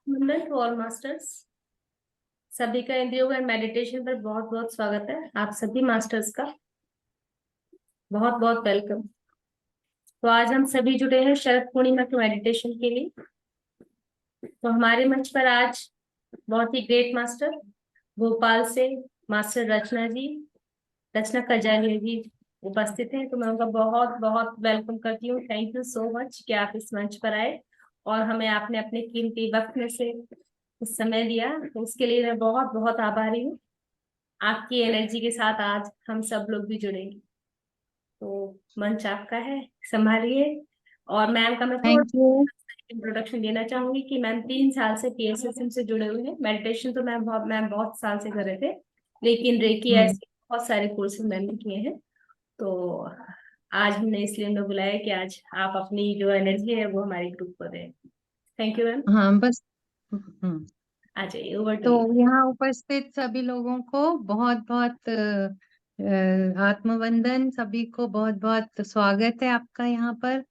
वंदन to all masters. सभी का इंद्रियों का मेडिटेशन पर बहुत बहुत स्वागत है। आप सभी मास्टर्स का बहुत बहुत वेलकम। तो आज हम सभी जुड़े हैं शरद पूर्णिमा के मेडिटेशन के लिए। तो हमारे मंच पर आज बहुत ही ग्रेट मास्टर भोपाल से मास्टर रचना कजारिया जी उपस्थित हैं। तो मैं उनका बहुत बहुत वेलकम करती हूँ। थैंक यू सो मच कि आप इस मंच पर आए और हमें आपने अपने कीमती वक्त में से कुछ समय दिया, तो उसके लिए मैं बहुत बहुत आभारी हूँ। आपकी एनर्जी के साथ आज हम सब लोग भी जुड़ेंगे। तो मंच आपका है, संभालिए। और मैम का मैं थोड़ा थैंक यू। इंट्रोडक्शन देना चाहूंगी कि मैम 3 साल से पीएसएसएम से जुड़े हुए हैं। मेडिटेशन तो मैम बहुत साल से कर रहे थे, लेकिन रेकी हम्म। ऐसे बहुत सारे कोर्सेज मैम ने किए हैं। तो आज हमने इसलिए उन्हें बुलाया कि आज आप अपनी जो एनर्जी है वो हमारे ग्रुप को दें। Thank you ma'am. हाँ, बस। हम्म। आ जाइए, ओवर टू तो यू। यहाँ उपस्थित सभी लोगों को बहुत बहुत आत्मवंदन। सभी को बहुत बहुत स्वागत है आपका यहाँ पर।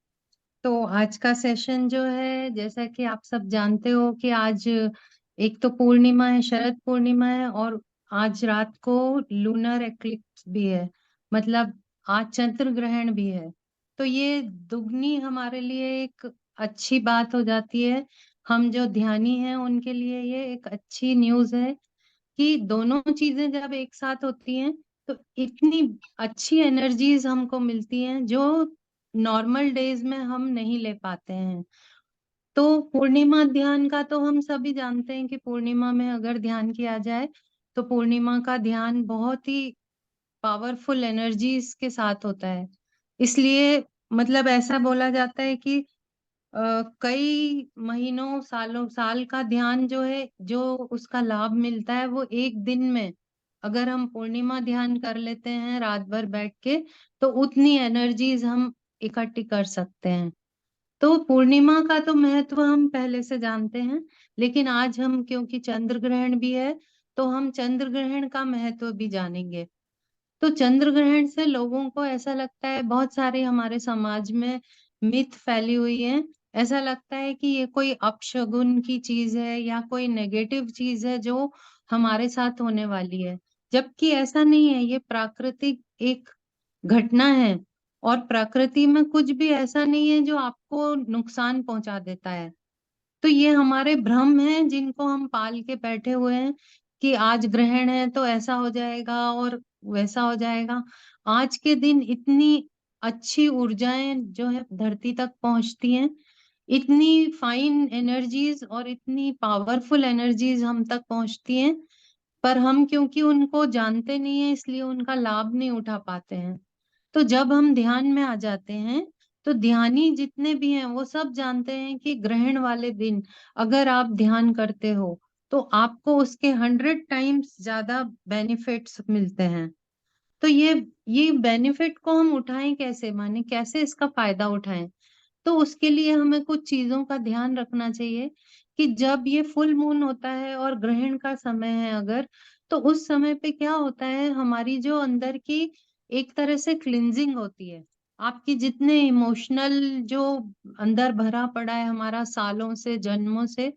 तो आज का सेशन जो है, जैसा कि आप सब जानते हो कि आज एक तो पूर्णिमा है, शरद पूर्णिमा है, और आज रात को लूनर एक्लिप्स भी है। मतलब आज चंद्र ग्रहण भी है। तो ये दुगनी हमारे लिए एक अच्छी बात हो जाती है। हम जो ध्यानी हैं उनके लिए ये एक अच्छी न्यूज है कि दोनों चीजें जब एक साथ होती हैं तो इतनी अच्छी एनर्जीज हमको मिलती हैं जो नॉर्मल डेज में हम नहीं ले पाते हैं। तो पूर्णिमा ध्यान का तो हम सभी जानते हैं कि पूर्णिमा में अगर ध्यान किया जाए तो पूर्णिमा का ध्यान बहुत ही पावरफुल एनर्जीज के साथ होता है। इसलिए मतलब ऐसा बोला जाता है कि कई महीनों सालों साल का ध्यान जो है, जो उसका लाभ मिलता है वो एक दिन में अगर हम पूर्णिमा ध्यान कर लेते हैं रात भर बैठ के, तो उतनी एनर्जीज हम इकट्ठी कर सकते हैं। तो पूर्णिमा का तो महत्व हम पहले से जानते हैं, लेकिन आज हम क्योंकि चंद्र ग्रहण भी है तो हम चंद्र ग्रहण का महत्व भी जानेंगे। तो चंद्र ग्रहण से लोगों को ऐसा लगता है, बहुत सारे हमारे समाज में मिथ फैली हुई है। ऐसा लगता है कि ये कोई अपशगुन की चीज है या कोई नेगेटिव चीज है जो हमारे साथ होने वाली है। जबकि ऐसा नहीं है, ये प्राकृतिक एक घटना है। और प्रकृति में कुछ भी ऐसा नहीं है जो आपको नुकसान पहुंचा देता है। तो ये हमारे भ्रम हैं जिनको हम पाल के बैठे हुए हैं कि आज ग्रहण है तो ऐसा हो जाएगा और वैसा हो जाएगा। आज के दिन इतनी अच्छी ऊर्जाएं जो है धरती तक पहुंचती हैं, इतनी फाइन एनर्जीज और इतनी पावरफुल एनर्जीज हम तक पहुंचती हैं, पर हम क्योंकि उनको जानते नहीं है इसलिए उनका लाभ नहीं उठा पाते हैं। तो जब हम ध्यान में आ जाते हैं तो ध्यानी जितने भी हैं वो सब जानते हैं कि ग्रहण वाले दिन अगर आप ध्यान करते हो तो आपको उसके 100 टाइम्स ज्यादा बेनिफिट्स मिलते हैं। तो ये बेनिफिट को हम उठाएं कैसे, माने कैसे इसका फायदा उठाएं। तो उसके लिए हमें कुछ चीजों का ध्यान रखना चाहिए कि जब ये फुल मून होता है और ग्रहण का समय है अगर, तो उस समय पे क्या होता है, हमारी जो अंदर की एक तरह से क्लिंजिंग होती है। आपकी जितने इमोशनल जो अंदर भरा पड़ा है हमारा सालों से जन्मों से,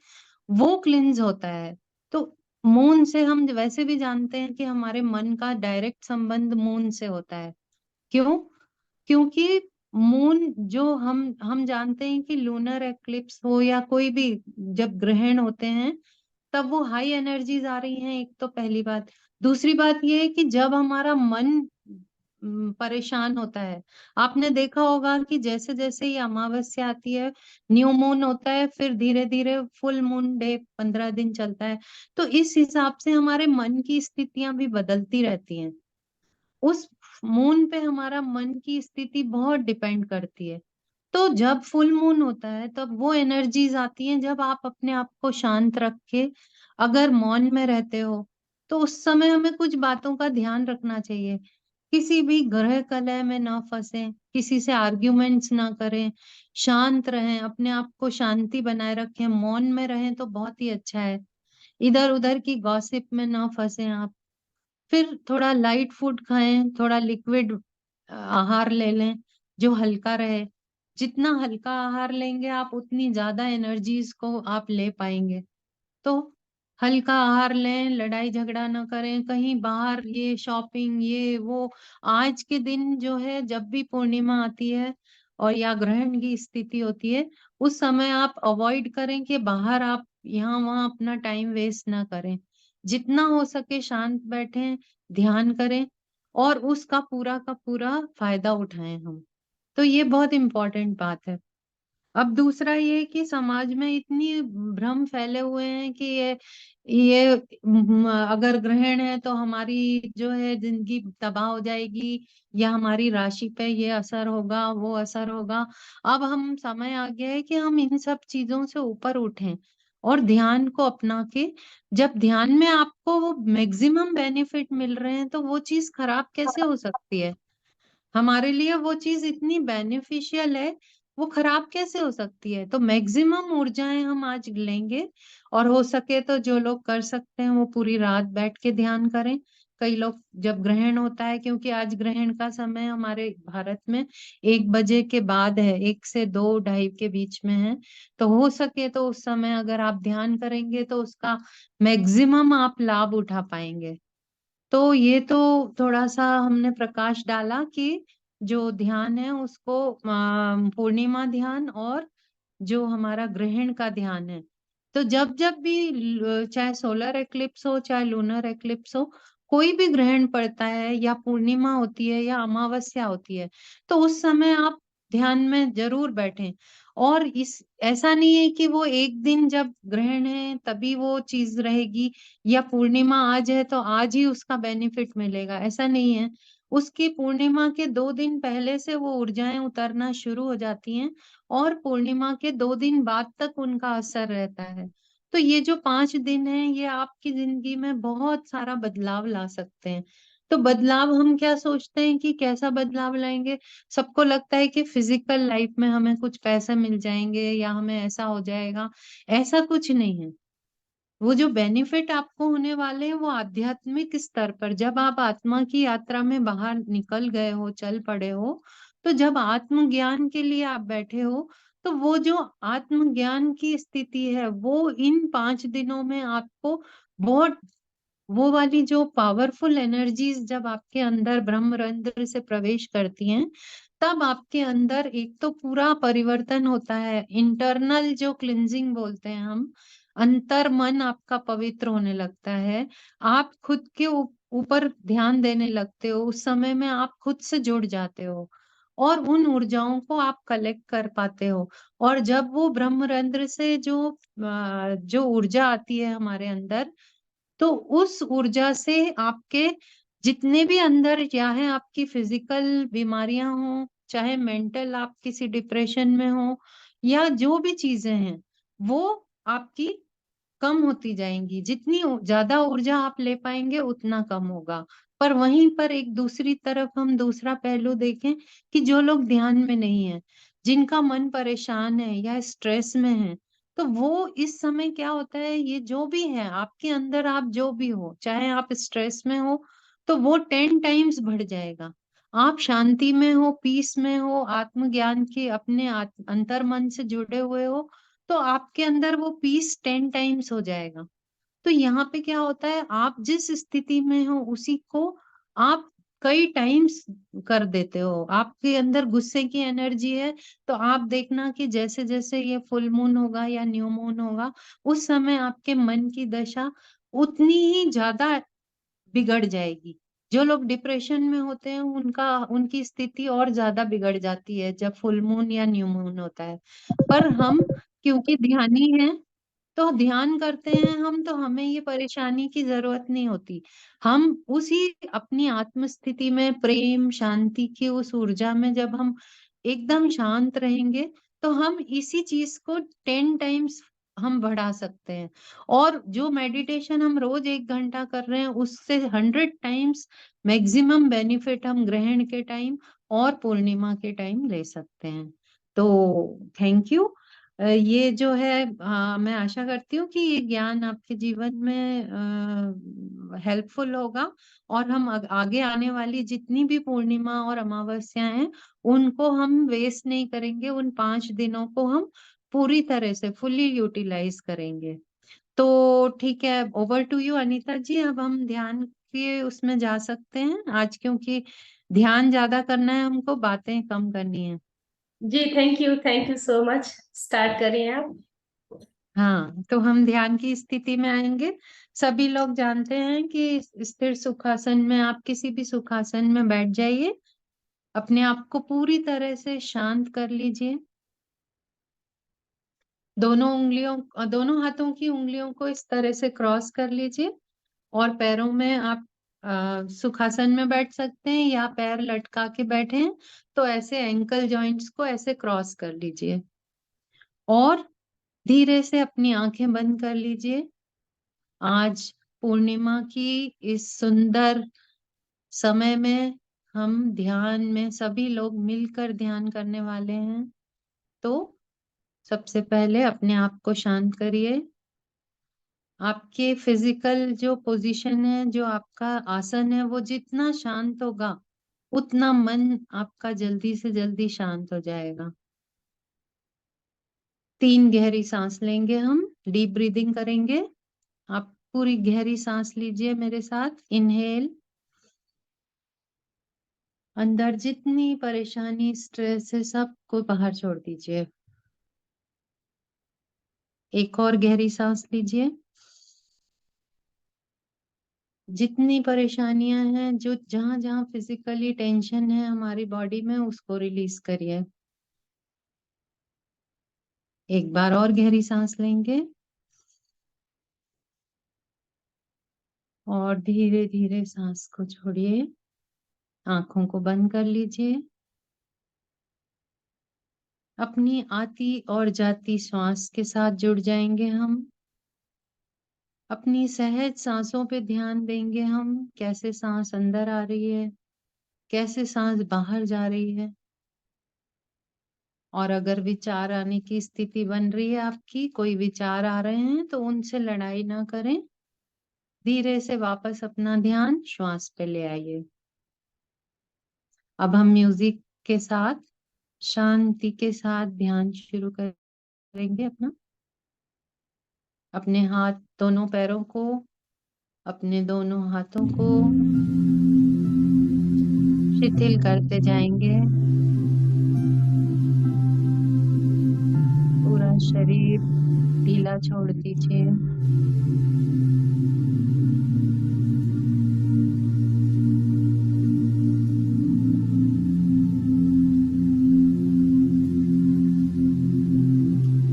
वो क्लिंज होता है। तो मून से हम वैसे भी जानते हैं कि हमारे मन का डायरेक्ट संबंध मून से होता है। क्यों? क्योंकि मून जो हम जानते हैं कि लूनर एक्लिप्स हो या कोई भी जब ग्रहण होते हैं तब वो हाई एनर्जीज आ रही हैं, एक तो पहली बात। दूसरी बात ये है कि जब हमारा मन परेशान होता है, आपने देखा होगा कि जैसे जैसे ये अमावस्या आती है, न्यू मून होता है, फिर धीरे धीरे फुल मून डे 15 दिन चलता है। तो इस हिसाब से हमारे मन की स्थितियां भी बदलती रहती हैं। उस मून पे हमारा मन की स्थिति बहुत डिपेंड करती है। तो जब फुल मून होता है तब वो एनर्जीज आती हैं जब आप अपने आप को शांत रख के अगर मौन में रहते हो, तो उस समय हमें कुछ बातों का ध्यान रखना चाहिए। किसी भी ग्रह कलह में ना फंसे, किसी से आर्ग्यूमेंट्स ना करें, शांत रहें, अपने आप को शांति बनाए रखें, मौन में रहें तो बहुत ही अच्छा है। इधर उधर की गॉसिप में ना फंसे आप। फिर थोड़ा लाइट फूड खाएं, थोड़ा लिक्विड आहार ले लें जो हल्का रहे। जितना हल्का आहार लेंगे आप उतनी ज्यादा एनर्जीज को आप ले पाएंगे। तो हल्का आहार लें, लड़ाई झगड़ा ना करें, कहीं बाहर ये शॉपिंग ये वो। आज के दिन जो है जब भी पूर्णिमा आती है और या ग्रहण की स्थिति होती है, उस समय आप अवॉइड करें कि बाहर आप यहाँ वहाँ अपना टाइम वेस्ट ना करें। जितना हो सके शांत बैठें, ध्यान करें और उसका पूरा का पूरा फायदा उठाएं हम। तो ये बहुत इम्पोर्टेंट बात है। अब दूसरा ये कि समाज में इतनी भ्रम फैले हुए हैं कि ये अगर ग्रहण है तो हमारी जो है जिंदगी तबाह हो जाएगी, या हमारी राशि पे ये असर होगा वो असर होगा। अब हम समय आ गया है कि हम इन सब चीजों से ऊपर उठें और ध्यान को अपना के, जब ध्यान में आपको वो मैक्सिमम बेनिफिट मिल रहे हैं तो वो चीज खराब कैसे हो सकती है? हमारे लिए वो चीज इतनी बेनिफिशियल है, वो खराब कैसे हो सकती है? तो मैक्सिमम ऊर्जाएं हम आज लेंगे। और हो सके तो जो लोग कर सकते हैं वो पूरी रात बैठ के ध्यान करें। कई लोग जब ग्रहण होता है, क्योंकि आज ग्रहण का समय हमारे भारत में 1 बजे के बाद है, 1 से 2 ढाई के बीच में है। तो हो सके तो उस समय अगर आप ध्यान करेंगे तो उसका मैक्सिमम आप लाभ उठा पाएंगे। तो ये तो थोड़ा सा हमने प्रकाश डाला कि जो ध्यान है उसको पूर्णिमा ध्यान और जो हमारा ग्रहण का ध्यान है। तो जब जब भी चाहे सोलर एक्लिप्स हो चाहे लूनर एक्लिप्स हो, कोई भी ग्रहण पड़ता है या पूर्णिमा होती है या अमावस्या होती है, तो उस समय आप ध्यान में जरूर बैठें। और इस ऐसा नहीं है कि वो एक दिन जब ग्रहण है तभी वो चीज रहेगी, या पूर्णिमा आज है तो आज ही उसका बेनिफिट मिलेगा, ऐसा नहीं है। उसकी पूर्णिमा के 2 दिन पहले से वो ऊर्जाएं उतरना शुरू हो जाती हैं और पूर्णिमा के 2 दिन बाद तक उनका असर रहता है। तो ये जो 5 दिन है ये आपकी जिंदगी में बहुत सारा बदलाव ला सकते हैं। तो बदलाव हम क्या सोचते हैं कि कैसा बदलाव लाएंगे? सबको लगता है कि फिजिकल लाइफ में हमें कुछ पैसे मिल जाएंगे या हमें ऐसा हो जाएगा। ऐसा कुछ नहीं है। वो जो बेनिफिट आपको होने वाले हैं वो आध्यात्मिक स्तर पर, जब आप आत्मा की यात्रा में बाहर निकल गए हो, चल पड़े हो, तो जब आत्मज्ञान के लिए आप बैठे हो, तो वो जो आत्मज्ञान की स्थिति है वो इन 5 दिनों में आपको बहुत, वो वाली जो पावरफुल एनर्जीज जब आपके अंदर ब्रह्मरंध्र से प्रवेश करती हैं, तब आपके अंदर एक तो पूरा परिवर्तन होता है। इंटरनल जो क्लिंजिंग बोलते हैं हम, अंतर मन आपका पवित्र होने लगता है। आप खुद के ऊपर ध्यान देने लगते हो, उस समय में आप खुद से जुड़ जाते हो और उन ऊर्जाओं को आप कलेक्ट कर पाते हो। और जब वो ब्रह्मरंध्र से जो ऊर्जा आती है हमारे अंदर, तो उस ऊर्जा से आपके जितने भी अंदर, चाहे आपकी फिजिकल बीमारियां हो, चाहे मेंटल आप किसी डिप्रेशन में हो, या जो भी चीजें हैं, वो आपकी कम होती जाएंगी। जितनी ज्यादा ऊर्जा आप ले पाएंगे उतना कम होगा। पर वहीं पर एक दूसरी तरफ हम दूसरा पहलू देखें कि जो लोग ध्यान में नहीं है, जिनका मन परेशान है या स्ट्रेस में है, तो वो इस समय क्या होता है, ये जो भी है आपके अंदर, आप जो भी हो, चाहे आप स्ट्रेस में हो तो वो 10 टाइम्स बढ़ जाएगा। आप शांति में हो, पीस में हो, आत्मज्ञान के अपने अंतर मन से जुड़े हुए हो, तो आपके अंदर वो पीस 10 टाइम्स हो जाएगा। तो यहाँ पे क्या होता है, आप जिस स्थिति में हो उसी को आप कई टाइम्स कर देते हो। आपके अंदर गुस्से की एनर्जी है, तो आप देखना कि जैसे जैसे ये फुल मून होगा या न्यू मून होगा, उस समय आपके मन की दशा उतनी ही ज्यादा बिगड़ जाएगी। जो लोग डिप्रेशन में होते हैं उनका उनकी स्थिति और ज्यादा बिगड़ जाती है जब फुल मून या न्यू मून होता है। पर हम क्योंकि ध्यानी हैं, तो ध्यान करते हैं हम, तो हमें ये परेशानी की जरूरत नहीं होती। हम उसी अपनी आत्म स्थिति में, प्रेम शांति की उस ऊर्जा में जब हम एकदम शांत रहेंगे, तो हम इसी चीज को 10 टाइम्स हम बढ़ा सकते हैं। और जो मेडिटेशन हम रोज 1 घंटा कर रहे हैं उससे 100 टाइम्स मैक्सिमम बेनिफिट हम ग्रहण के टाइम और पूर्णिमा के टाइम ले सकते हैं। तो थैंक यू। ये जो है, मैं आशा करती हूँ कि ये ज्ञान आपके जीवन में हेल्पफुल होगा और हम आगे आने वाली जितनी भी पूर्णिमा और अमावस्या हैं उनको हम वेस्ट नहीं करेंगे, उन 5 दिनों को हम पूरी तरह से फुली यूटिलाइज करेंगे। तो ठीक है, ओवर टू यू अनीता जी। अब हम ध्यान के उसमें जा सकते हैं आज, क्योंकि ध्यान ज्यादा करना है हमको, बातें कम करनी है। जी, thank you so much. Start करिए आप। हाँ, तो हम ध्यान की स्थिति में आएंगे। सभी लोग जानते हैं कि स्थिर सुखासन में आप किसी भी सुखासन में बैठ जाइए। अपने आप को पूरी तरह से शांत कर लीजिए। दोनों हाथों की उंगलियों को इस तरह से क्रॉस कर लीजिए। और पैरों में आप सुखासन में बैठ सकते हैं, या पैर लटका के बैठे हैं तो ऐसे एंकल जॉइंट्स को ऐसे क्रॉस कर लीजिए। और धीरे से अपनी आंखें बंद कर लीजिए। आज पूर्णिमा की इस सुंदर समय में हम ध्यान में सभी लोग मिलकर ध्यान करने वाले हैं। तो सबसे पहले अपने आप को शांत करिए। आपके फिजिकल जो पोजीशन है, जो आपका आसन है, वो जितना शांत होगा उतना मन आपका जल्दी से जल्दी शांत हो जाएगा। 3 गहरी सांस लेंगे, हम डीप ब्रीदिंग करेंगे। आप पूरी गहरी सांस लीजिए मेरे साथ। इनहेल, अंदर जितनी परेशानी स्ट्रेस है सबको बाहर छोड़ दीजिए। एक और गहरी सांस लीजिए। जितनी परेशानियां हैं, जो जहां जहां फिजिकली टेंशन है हमारी बॉडी में, उसको रिलीज करिए। एक बार और गहरी सांस लेंगे और धीरे धीरे सांस को छोड़िए। आंखों को बंद कर लीजिए। अपनी आती और जाती श्वास के साथ जुड़ जाएंगे हम। अपनी सहज सांसों पे ध्यान देंगे हम, कैसे सांस अंदर आ रही है, कैसे सांस बाहर जा रही है। और अगर विचार आने की स्थिति बन रही है, आपकी कोई विचार आ रहे हैं, तो उनसे लड़ाई ना करें। धीरे से वापस अपना ध्यान श्वास पे ले आइए। अब हम म्यूजिक के साथ शांति के साथ ध्यान शुरू करेंगे अपना। अपने हाथ, दोनों पैरों को, अपने दोनों हाथों को शिथिल करते जाएंगे। पूरा शरीर ढीला छोड़ दीजिए।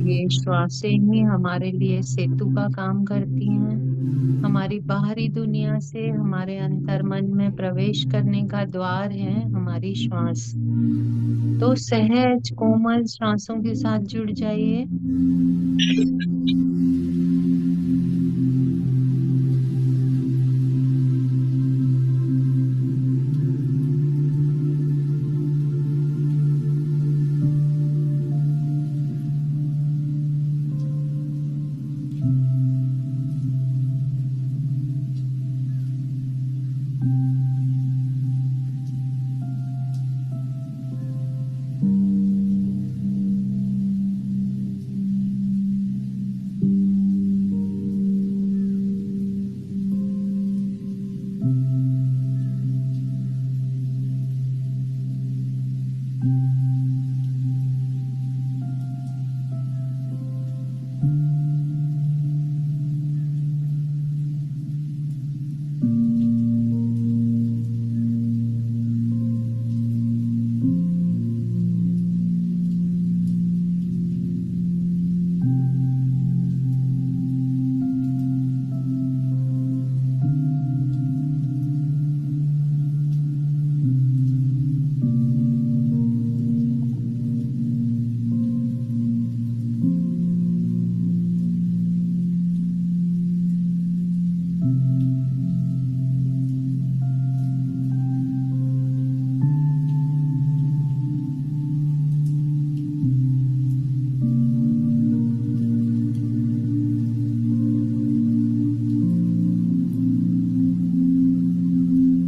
ये श्वासें ही हमारे लिए सेतु का काम करती हैं। हमारी बाहरी दुनिया से हमारे अंतर मन में प्रवेश करने का द्वार है हमारी श्वास। तो सहज कोमल श्वासों के साथ जुड़ जाइए।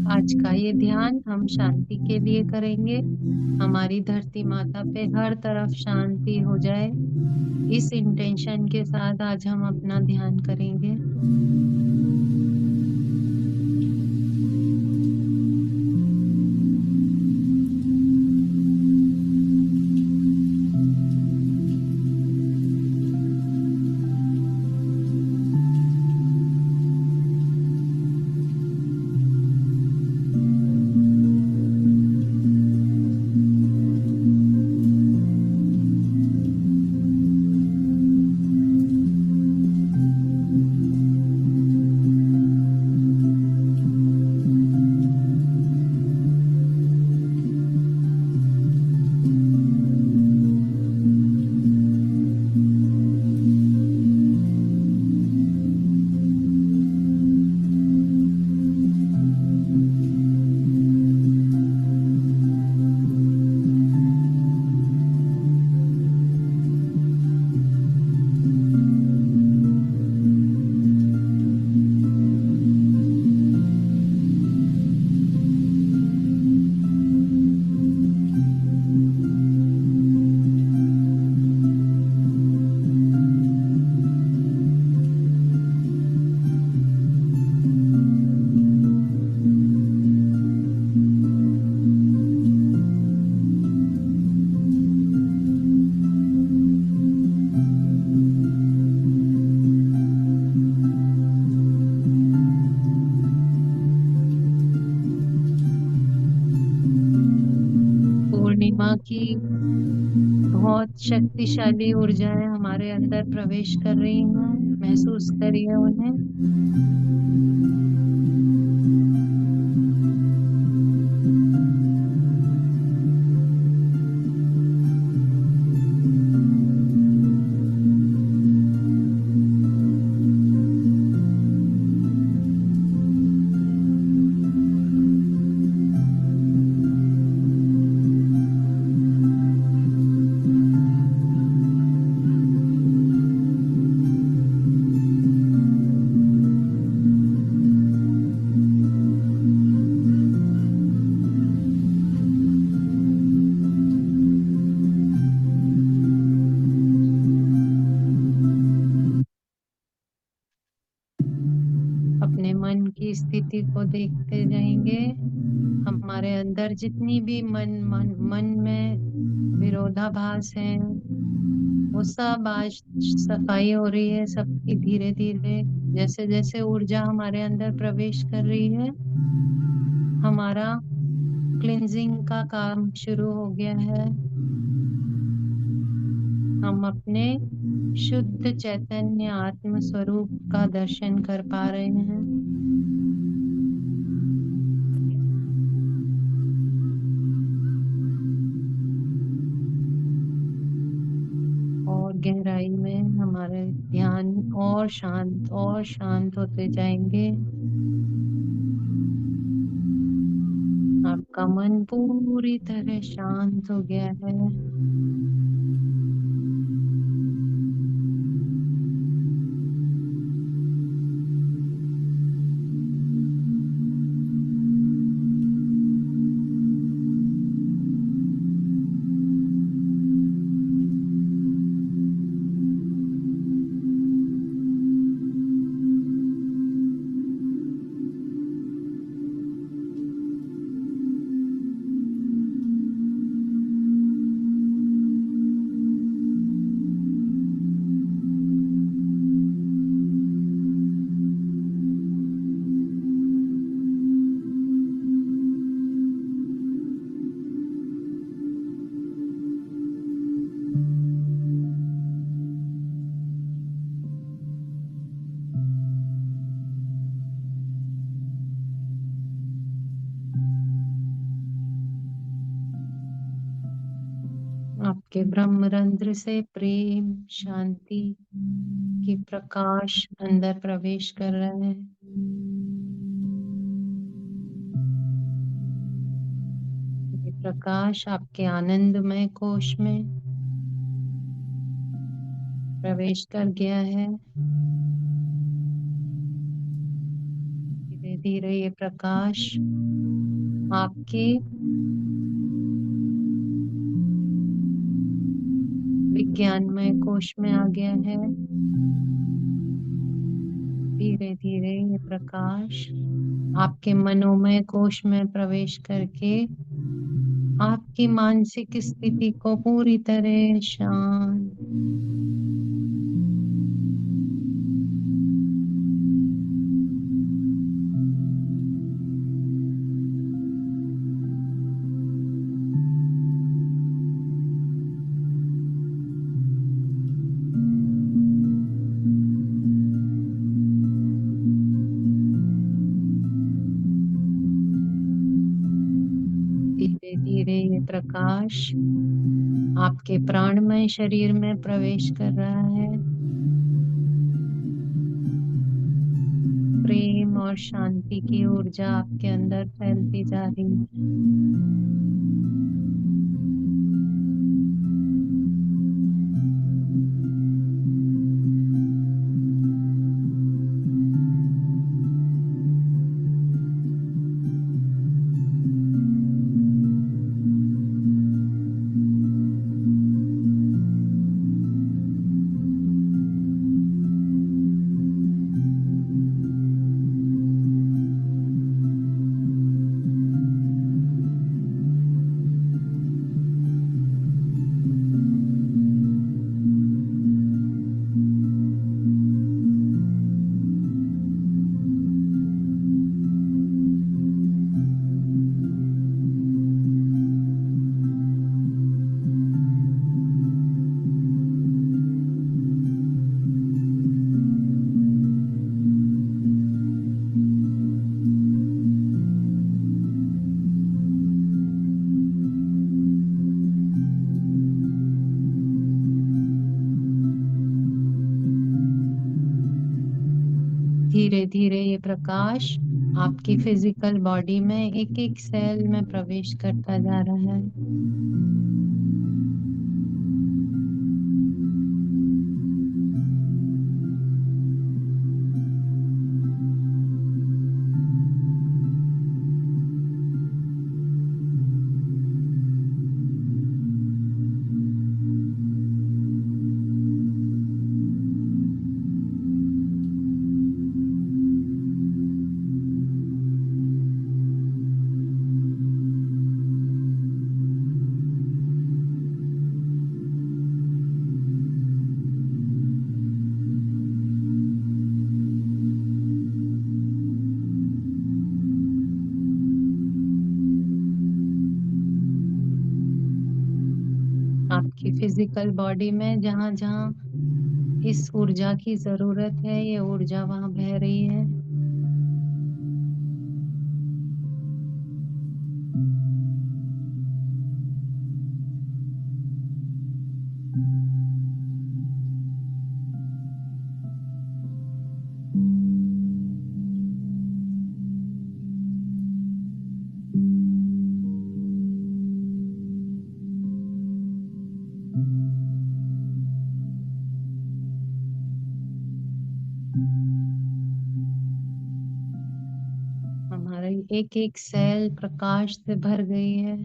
आज का ये ध्यान हम शांति के लिए करेंगे। हमारी धरती माता पे हर तरफ शांति हो जाए। इस इंटेंशन के साथ आज हम अपना ध्यान करेंगे। पूर्णिमा की बहुत शक्तिशाली ऊर्जाएं हमारे अंदर प्रवेश कर रही हैं। महसूस करिए उन्हें। अपने मन की स्थिति को देखते जाएंगे। हमारे अंदर जितनी भी मन में विरोधाभास है, वो सब आज सफाई हो रही है सबकी। धीरे धीरे जैसे जैसे ऊर्जा हमारे अंदर प्रवेश कर रही है, हमारा क्लींजिंग का काम शुरू हो गया है। हम अपने शुद्ध चैतन्य आत्म स्वरूप का दर्शन कर पा रहे हैं। और गहराई में हमारे ध्यान और शांत होते जाएंगे। आपका मन पूरी तरह शांत हो गया है। आपके ब्रह्मरंध्र से प्रेम शांति की प्रकाश अंदर प्रवेश कर रहे हैं। ये प्रकाश आपके आनंदमय कोश में प्रवेश कर गया है। धीरे धीरे ये प्रकाश आपके ज्ञानमय कोश में आ गया है। धीरे धीरे ये प्रकाश आपके मनोमय कोश में प्रवेश करके आपकी मानसिक स्थिति को पूरी तरह शांत, धीरे धीरे ये प्रकाश आपके प्राणमय शरीर में प्रवेश कर रहा है। प्रेम और शांति की ऊर्जा आपके अंदर फैलती जा रही है। धीरे धीरे ये प्रकाश आपकी फिजिकल बॉडी में एक एक सेल में प्रवेश करता जा रहा है। आपकी फिजिकल बॉडी में जहां जहां इस ऊर्जा की जरूरत है, ये ऊर्जा वहां बह रही है। हमारी एक एक सेल प्रकाश से भर गई है।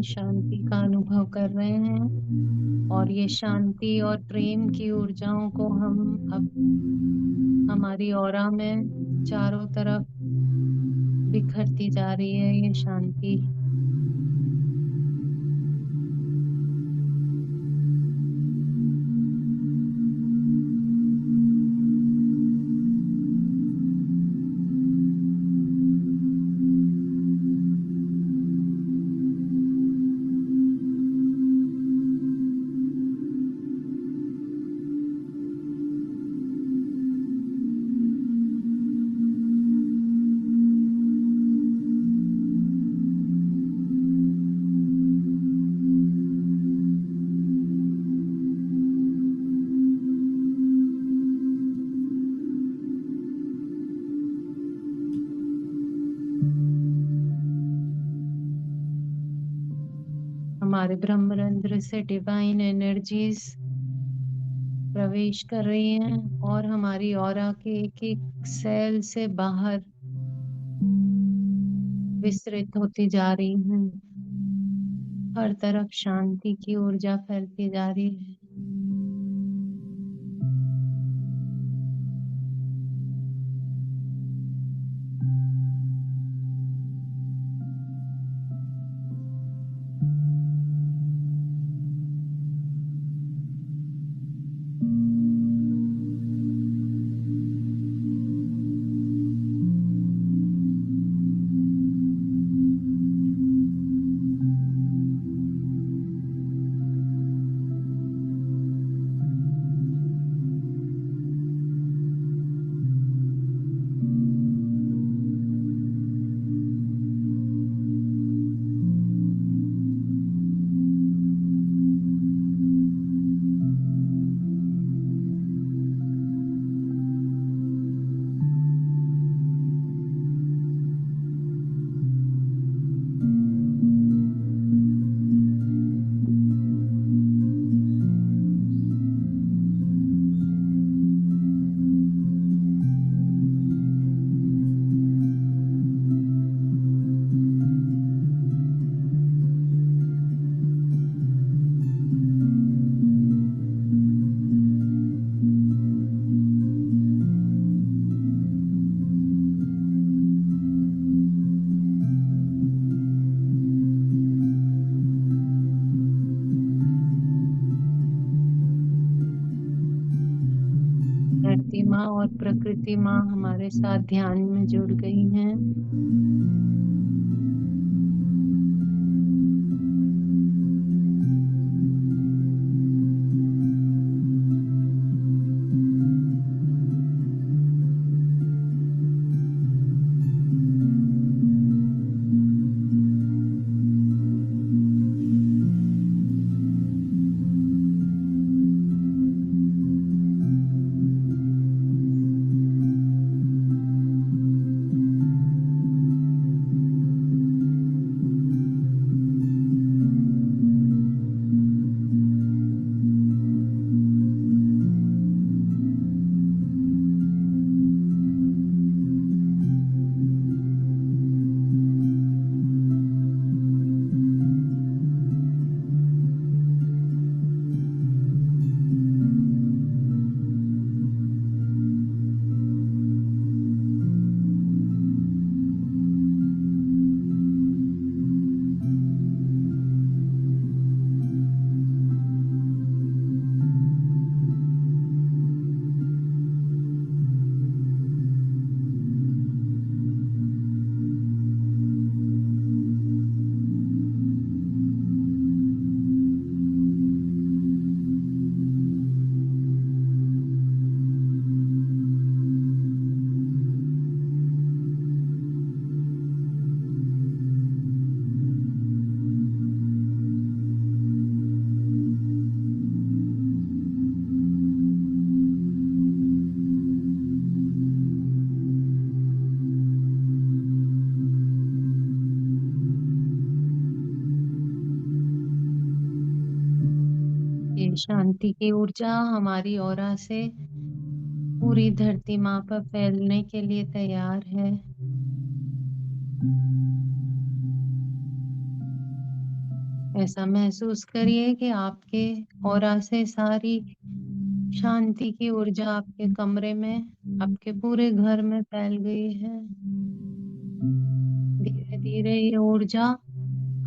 शांति का अनुभव कर रहे हैं और ये शांति और प्रेम की ऊर्जाओं को हम अब हमारी ऑरा में चारों तरफ बिखरती जा रही है ये शांति। हमारे ब्रह्मरंध्र से डिवाइन एनर्जीज प्रवेश कर रही हैं और हमारी ऑरा के एक एक सेल से बाहर विस्तृत होती जा रही हैं। हर तरफ शांति की ऊर्जा फैलती जा रही है। धरती माँ और प्रकृति माँ हमारे साथ ध्यान में जुड़ गई हैं। ये शांति की ऊर्जा हमारी ऑरा से पूरी धरती माँ पर फैलने के लिए तैयार है। ऐसा महसूस करिए कि आपके ऑरा से सारी शांति की ऊर्जा आपके कमरे में, आपके पूरे घर में फैल गई है। धीरे-धीरे ये ऊर्जा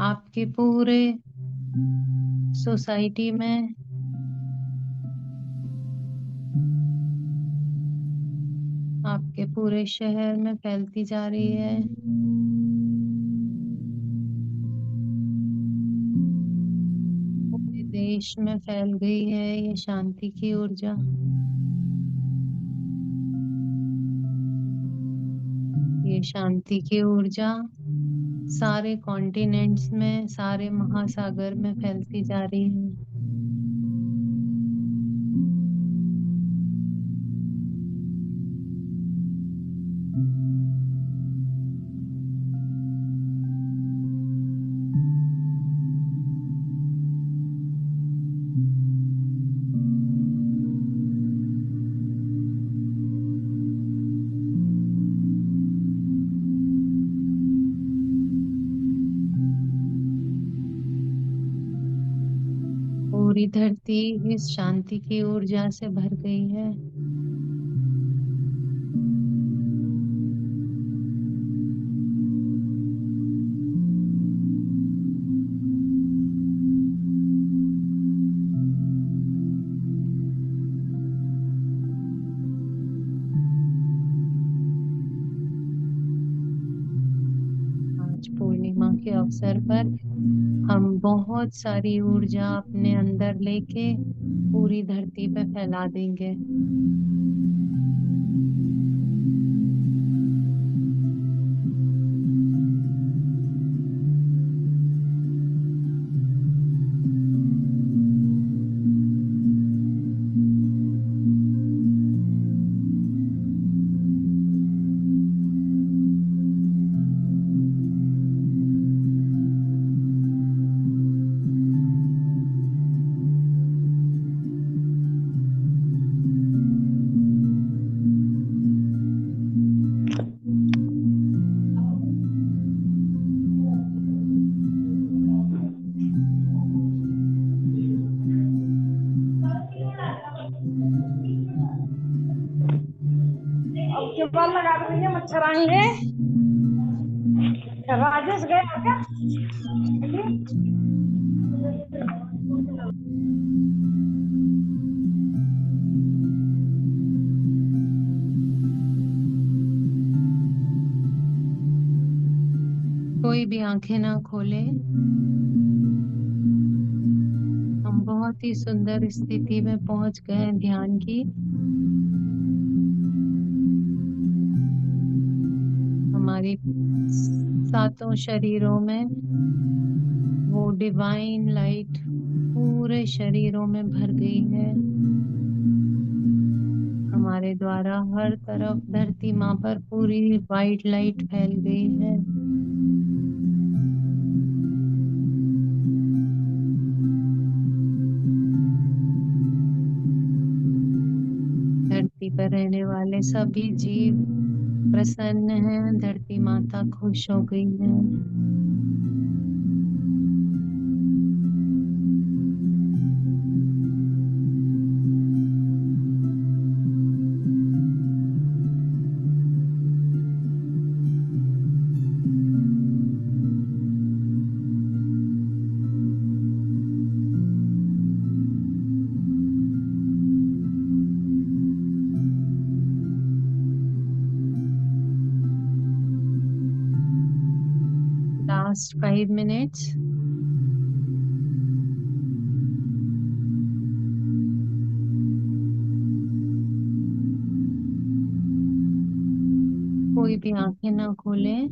आपके पूरे सोसाइटी में, आपके पूरे शहर में फैलती जा रही है। पूरे देश में फैल गई है ये शांति की ऊर्जा। ये शांति की ऊर्जा सारे कॉन्टिनेंट्स में, सारे महासागर में फैलती जा रही है। पूरी धरती इस शांति की ऊर्जा से भर गई है। आज पूर्णिमा के अवसर पर हम बहुत सारी ऊर्जा अपने अंदर लेके पूरी धरती पे फैला देंगे। अब के बाल लगा देंगे, मच्छर आएंगे। राजेश गया क्या? कोई भी आंखें ना खोले। हम बहुत ही सुंदर स्थिति में पहुंच गए हैं ध्यान की। हमारी सातों शरीरों में वो डिवाइन लाइट पूरे शरीरों में भर गई है। हमारे द्वारा हर तरफ धरती माँ पर पूरी वाइट लाइट फैल गई है। धरती पर रहने वाले सभी जीव प्रसन्न हैं। धरती माता खुश हो गई है। Last 5 minutes. कोई भी आंखें ना खोलें।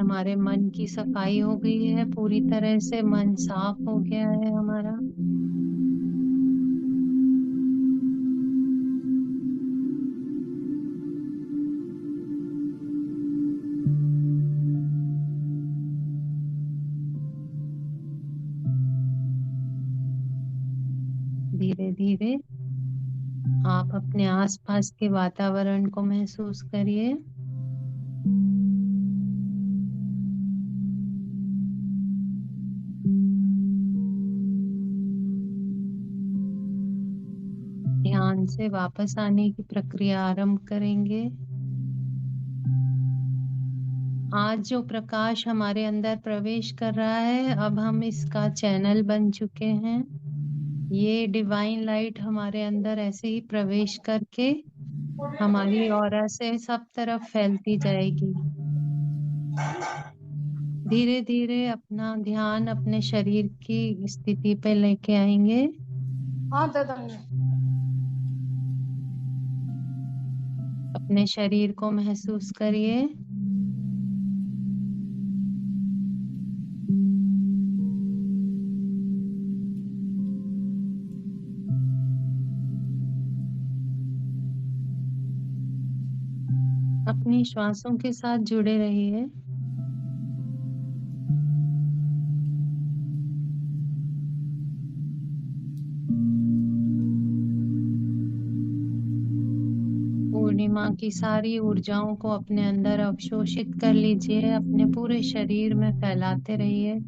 हमारे मन की सफाई हो गई है, पूरी तरह से मन साफ हो गया है हमारा। धीरे धीरे आप अपने आसपास के वातावरण को महसूस करिए। ध्यान से वापस आने की प्रक्रिया आरंभ करेंगे। आज जो प्रकाश हमारे अंदर प्रवेश कर रहा है, अब हम इसका चैनल बन चुके हैं। ये डिवाइन लाइट हमारे अंदर ऐसे ही प्रवेश करके हमारी ऑरा से सब तरफ फैलती जाएगी। धीरे धीरे अपना ध्यान अपने शरीर की स्थिति पे लेके आएंगे। हाँ दे देंगे। अपने शरीर को महसूस करिए। अपनी श्वासों के साथ जुड़े रहिए। पूर्णिमा की सारी ऊर्जाओं को अपने अंदर अवशोषित कर लीजिए, अपने पूरे शरीर में फैलाते रहिए।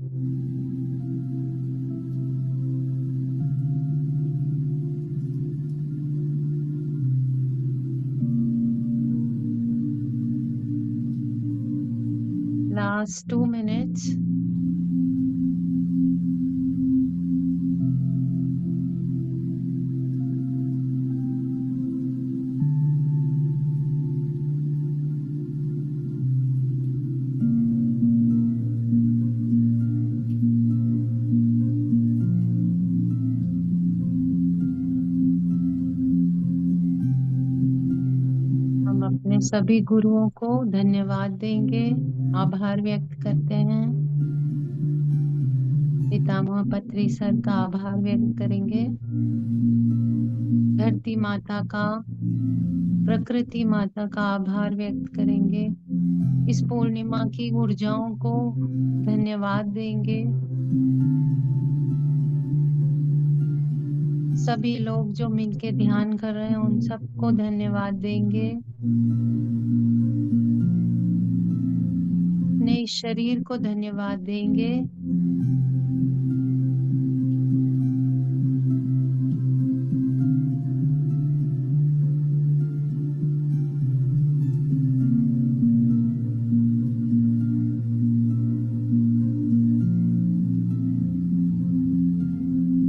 Last 2 minutes. हम अपने सभी गुरुओं को धन्यवाद देंगे, आभार व्यक्त करते हैं। पितामह पत्री सर का आभार व्यक्त करेंगे। धरती माता का, प्रकृति माता का आभार व्यक्त करेंगे। इस पूर्णिमा की ऊर्जाओं को धन्यवाद देंगे। सभी लोग जो मिलके ध्यान कर रहे हैं उन सबको धन्यवाद देंगे। अपने इस शरीर को धन्यवाद देंगे।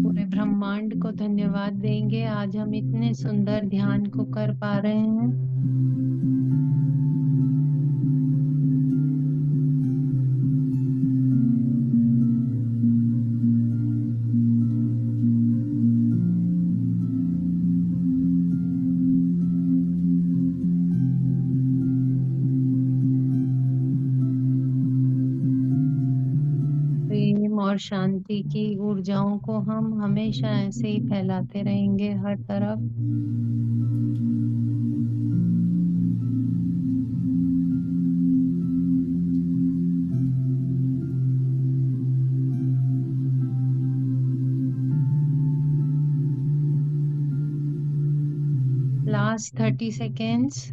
पूरे ब्रह्मांड को धन्यवाद देंगे। आज हम इतने सुंदर ध्यान को कर पा रहे हैं। प्रेम और शांति की ऊर्जाओं को हम हमेशा ऐसे ही फैलाते रहेंगे हर तरफ। Last 30 seconds.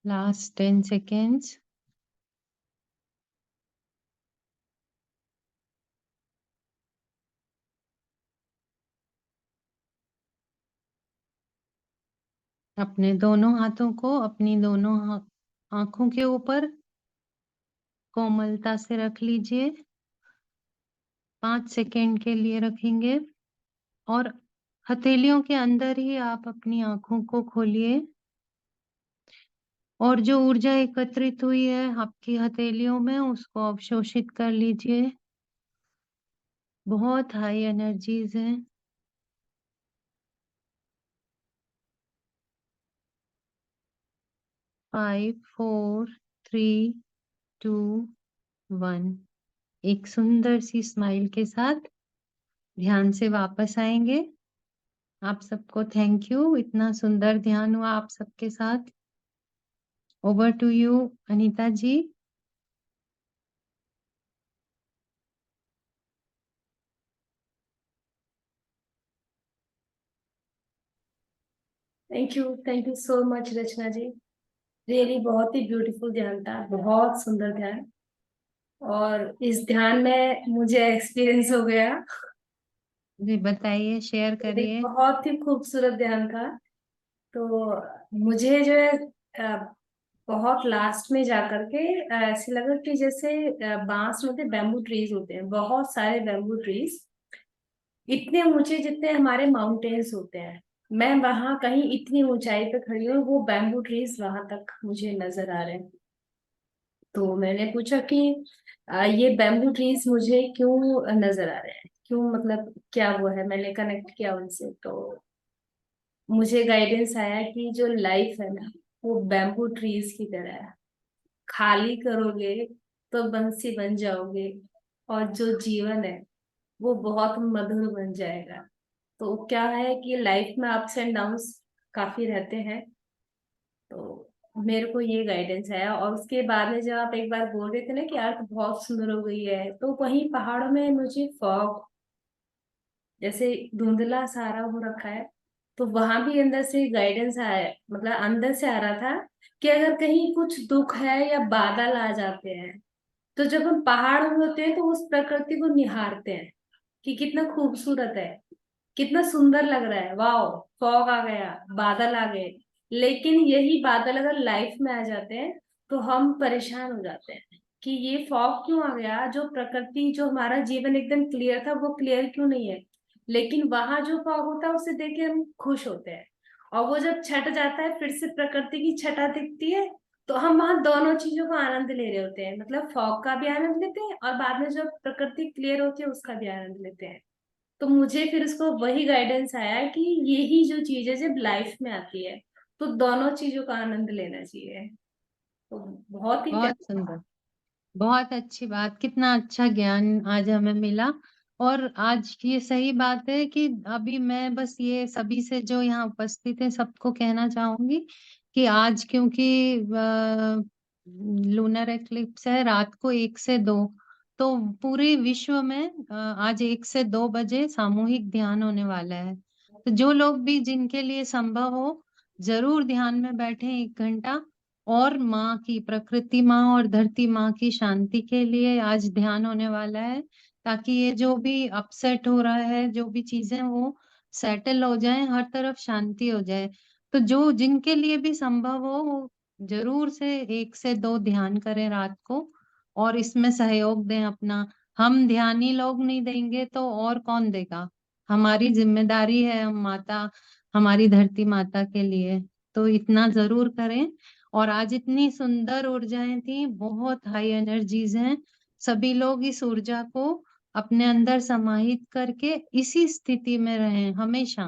Last 10 seconds. अपने दोनों हाथों को अपनी दोनों आंखों के ऊपर कोमलता से रख लीजिए। 5 सेकेंड के लिए रखेंगे और हथेलियों के अंदर ही आप अपनी आंखों को खोलिए और जो ऊर्जा एकत्रित हुई है आपकी हथेलियों में उसको अवशोषित कर लीजिए। बहुत हाई एनर्जीज हैं। 5 4 3 2 1। एक सुंदर सी स्माइल के साथ ध्यान से वापस आएंगे। आप सबको थैंक यू, इतना सुंदर ध्यान हुआ आप सबके साथ। Over to you Anita ji. Thank you so much Rachna ji. Really बहुत ही ब्यूटीफुल ध्यान था, बहुत सुंदर ध्यान। और इस ध्यान में मुझे एक्सपीरियंस हो गया। जी बताइए, शेयर एक करिए। बहुत ही खूबसूरत ध्यान था। तो मुझे जो है अ, बहुत लास्ट में जाकर के ऐसे लगा कि जैसे बांस होते, बैम्बू ट्रीज होते हैं, बहुत सारे बैम्बू ट्रीज इतने ऊंचे जितने हमारे माउंटेन्स होते हैं। मैं वहां कहीं इतनी ऊंचाई पे खड़ी हूँ, वो बैम्बू ट्रीज वहां तक मुझे नजर आ रहे हैं। तो मैंने पूछा कि ये बैम्बू ट्रीज मुझे क्यों नजर आ रहे हैं, क्यों, मतलब क्या वो है। मैंने कनेक्ट किया उनसे, तो मुझे गाइडेंस आया कि जो लाइफ है ना, वो बैम्बू ट्रीज की तरह है। खाली करोगे तो बंसी बन जाओगे, और जो जीवन है वो बहुत मधुर बन जाएगा। तो क्या है कि लाइफ में अप्स एंड डाउन्स काफी रहते हैं। तो मेरे को ये गाइडेंस आया। और उसके बाद में जब आप एक बार बोल रहे थे ना कि अर्थ बहुत सुंदर हो गई है, तो वहीं पहाड़ों में मुझे फॉग, जैसे धुंधला सारा हो रखा है, तो वहां भी अंदर से गाइडेंस आया, मतलब अंदर से आ रहा था कि अगर कहीं कुछ दुख है या बादल आ जाते हैं, तो जब हम पहाड़ में होते हैं तो उस प्रकृति को निहारते हैं कि कितना खूबसूरत है, कितना सुंदर लग रहा है, वाओ, फॉग आ गया, बादल आ गए। लेकिन यही बादल अगर लाइफ में आ जाते हैं तो हम परेशान हो जाते हैं कि ये फॉग क्यों आ गया, जो प्रकृति, जो हमारा जीवन एकदम क्लियर था वो क्लियर क्यों नहीं है। लेकिन वहां जो फॉग होता है उसे देख के हम खुश होते हैं। और वो जब छट जाता है, फिर से प्रकृति की छटा दिखती है, तो हम वहां दोनों चीजों का आनंद ले रहे होते हैं, मतलब फॉग का भी आनंद लेते हैं और बाद में जब प्रकृति क्लियर होती है उसका भी आनंद लेते हैं। तो मुझे फिर उसको वही गाइडेंस आया कि यही जो चीजें जब लाइफ में आती है तो दोनों चीजों का आनंद लेना चाहिए। तो बहुत ही बहुत प्यारा। सुंदर, बहुत अच्छी बात, कितना अच्छा ज्ञान आज हमें मिला। और आज की ये सही बात है कि अभी मैं बस ये सभी से जो यहाँ उपस्थित है सबको कहना चाहूंगी कि आज क्योंकि लूनर एक्लिप्स है रात को 1 से 2, तो पूरे विश्व में आज 1 से 2 बजे सामूहिक ध्यान होने वाला है। तो जो लोग भी, जिनके लिए संभव हो, जरूर ध्यान में बैठे 1 घंटा। और माँ की, प्रकृति माँ और धरती माँ की शांति के लिए आज ध्यान होने वाला है, ताकि ये जो भी अपसेट हो रहा है, जो भी चीजें वो सेटल हो जाए, हर तरफ शांति हो जाए। तो जो जिनके लिए भी संभव हो वो जरूर से 1 से 2 ध्यान करें रात को, और इसमें सहयोग दें अपना। हम ध्यानी लोग नहीं देंगे तो और कौन देगा। हमारी जिम्मेदारी है, हम माता, हमारी धरती माता के लिए। तो इतना जरूर करें। और आज इतनी सुंदर ऊर्जाएं थी, बहुत हाई एनर्जीज हैं। सभी लोग इस ऊर्जा को अपने अंदर समाहित करके इसी स्थिति में रहें हमेशा।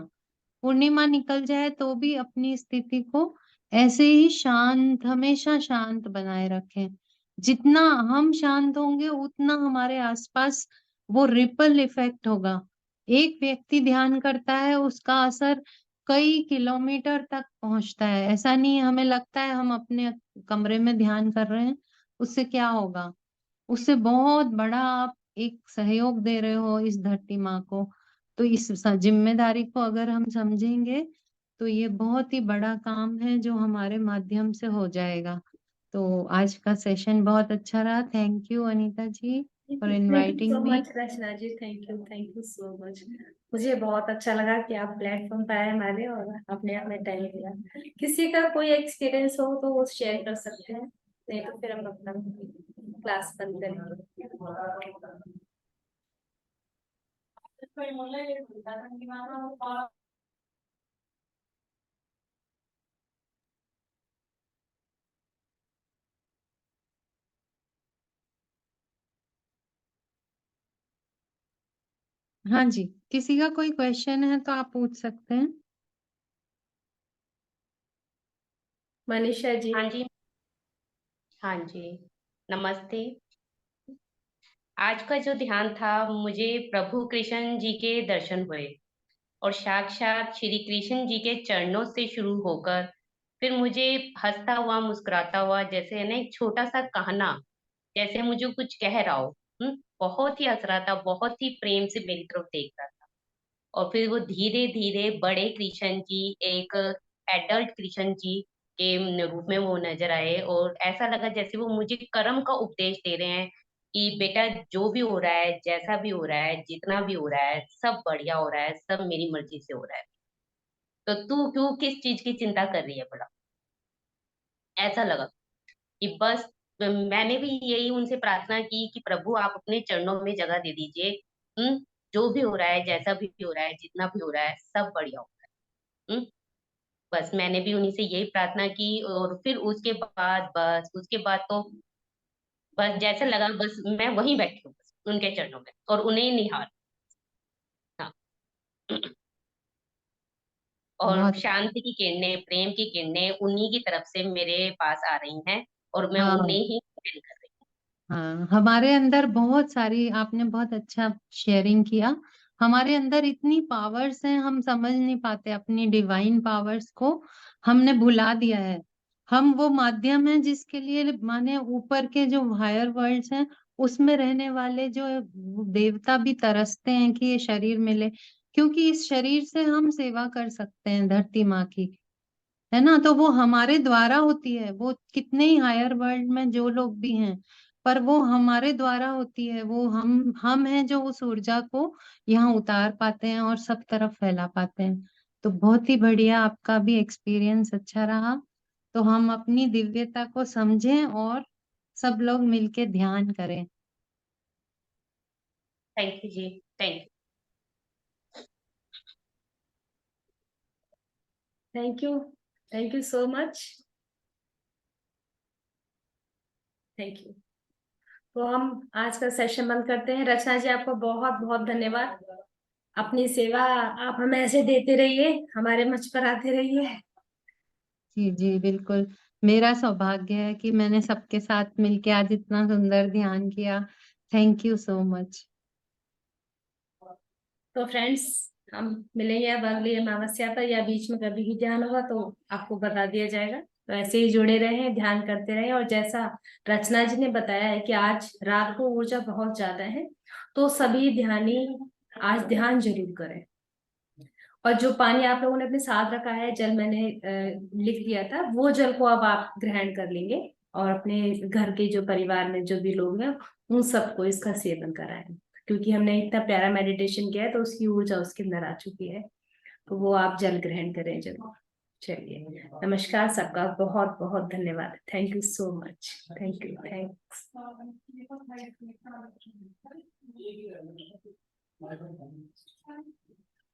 पूर्णिमा निकल जाए तो भी अपनी स्थिति को ऐसे ही शांत, हमेशा शांत बनाए रखें। जितना हम शांत होंगे उतना हमारे आसपास वो रिपल इफेक्ट होगा। एक व्यक्ति ध्यान करता है, उसका असर कई किलोमीटर तक पहुंचता है। ऐसा नहीं है हमें लगता है हम अपने कमरे में ध्यान कर रहे हैं, उससे क्या होगा। उससे बहुत बड़ा आप एक सहयोग दे रहे हो इस धरती माँ को। तो इस जिम्मेदारी को अगर हम समझेंगे तो ये बहुत ही बड़ा काम है जो हमारे माध्यम से हो जाएगा। तो आज का सेशन बहुत अच्छा रहा। Thank you Anita ji for thank you inviting so me. Much Rachna ji, thank you so much. मुझे बहुत अच्छा लगा कि आप प्लेटफॉर्म पर आए हमारे और अपने आप में टाइम दिया। किसी का कोई एक्सपीरियंस हो तो वो शेयर कर सकते हैं, नहीं तो फिर हम अपना क्लास बंद करेंगे। हाँ जी, किसी का कोई क्वेश्चन है तो आप पूछ सकते हैं। मनीषा जी। हाँ जी। हाँ जी, नमस्ते। आज का जो ध्यान था, मुझे प्रभु कृष्ण जी के दर्शन हुए और साक्षात श्री कृष्ण जी के चरणों से शुरू होकर फिर मुझे हंसता हुआ मुस्कुराता हुआ, जैसे है ना एक छोटा सा कहना, जैसे मुझे कुछ कह रहा हो। बहुत ही हंस रहा था, बहुत ही प्रेम से मेरी तरफ देख रहा था। और फिर वो धीरे धीरे बड़े कृष्ण जी, एक एडल्ट कृष्ण जी के रूप में वो नजर आए, और ऐसा लगा जैसे वो मुझे कर्म का उपदेश दे रहे हैं कि बेटा, जो भी हो रहा है, जैसा भी हो रहा है, जितना भी हो रहा है, सब बढ़िया हो रहा है, सब मेरी मर्जी से हो रहा है। तो तू क्यों किस चीज की चिंता कर रही है बड़ा। ऐसा लगा कि बस मैंने भी यही उनसे प्रार्थना की कि प्रभु आप अपने चरणों में जगह दे दीजिए। जो भी हो रहा है, जैसा भी हो रहा है, जितना भी हो रहा है, सब बढ़िया हो रहा है। बस मैंने भी उन्हीं से यही प्रार्थना की, और फिर उसके बाद, बस उसके बाद तो बस जैसा लगा बस मैं वहीं बैठी हूँ, बस उनके चरणों में, और उन्हें ही निहार। हाँ। और बहुत शांति की किरणें, प्रेम की किरणें उन्हीं की तरफ से मेरे पास आ रही हैं, और मैं हाँ उन्हें ही फील कर रही हाँ, हमारे अंदर बहुत सारी, आपने बहुत अच्छा शेयरिंग किया। हमारे अंदर इतनी पावर्स हैं, हम समझ नहीं पाते अपनी डिवाइन पावर्स को, हमने भुला दिया है। हम वो माध्यम है जिसके लिए माने ऊपर के जो हायर वर्ल्ड्स हैं उसमें रहने वाले जो देवता भी तरसते हैं कि ये शरीर मिले, क्योंकि इस शरीर से हम सेवा कर सकते हैं धरती माँ की, है ना। तो वो हमारे द्वारा होती है, वो कितने ही हायर वर्ल्ड में जो लोग भी हैं, पर वो हमारे द्वारा होती है। वो हम हैं जो उस ऊर्जा को यहाँ उतार पाते हैं और सब तरफ फैला पाते हैं। तो बहुत ही बढ़िया, आपका भी एक्सपीरियंस अच्छा रहा। तो हम अपनी दिव्यता को समझें और सब लोग मिलके ध्यान करें। Thank you ji. Thank thank you. Thank you so much. Thank you. तो हम आज का सेशन बंद करते हैं। रचना जी, आपको बहुत बहुत धन्यवाद। अपनी सेवा आप हमें ऐसे देते रहिए, हमारे मंच पर आते रहिए। जी जी बिल्कुल, मेरा सौभाग्य है कि मैंने सबके साथ मिलके आज इतना सुंदर ध्यान किया। Thank you so much. तो फ्रेंड्स, हम मिलेंगे अब अगली अमावस्या पर, या बीच में कभी भी ध्यान होगा तो आपको बता दिया जाएगा। तो ऐसे ही जुड़े रहें, ध्यान करते रहें। और जैसा रचना जी ने बताया है कि आज रात को ऊर्जा बहुत ज्यादा है, तो सभी ध्यानी आज ध्यान जरूर करें। और जो पानी आप लोगों ने अपने साथ रखा है, जल मैंने लिख दिया था, वो जल को अब आप ग्रहण कर लेंगे और अपने घर के जो परिवार में जो भी लोग हैं उन सबको इसका सेवन कराएं। क्योंकि हमने इतना प्यारा मेडिटेशन किया है तो उसकी ऊर्जा उसके अंदर आ चुकी है, तो वो आप जल ग्रहण करें जरूर। चलिए, नमस्कार सबका, बहुत बहुत धन्यवाद। Thank you so much. Thank you. Thanks.